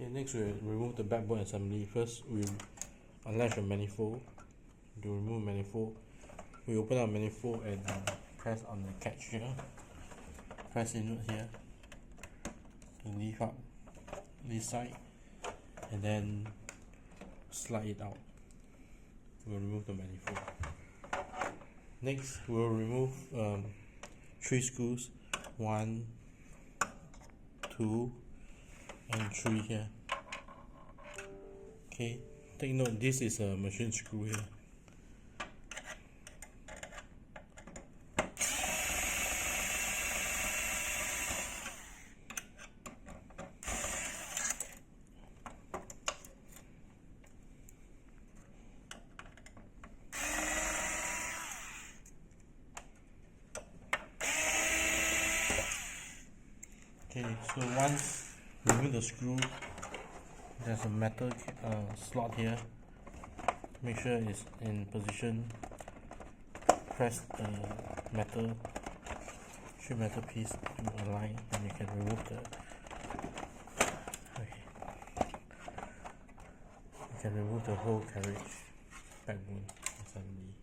Okay, next we remove the backbone assembly. First we unlatch the manifold. To remove manifold, we open up manifold and press on the catch here. Press inward here to lift up this side and then slide it out. We'll remove the manifold. Next we'll remove 3 screws, 1, 2 and 3 here. Okay, take note this is a machine screw here. Okay, so once remove the screw, there's a metal slot here. Make sure it's in position. Press the metal piece to align, and you can remove the. Okay. You can remove the whole carriage backbone assembly.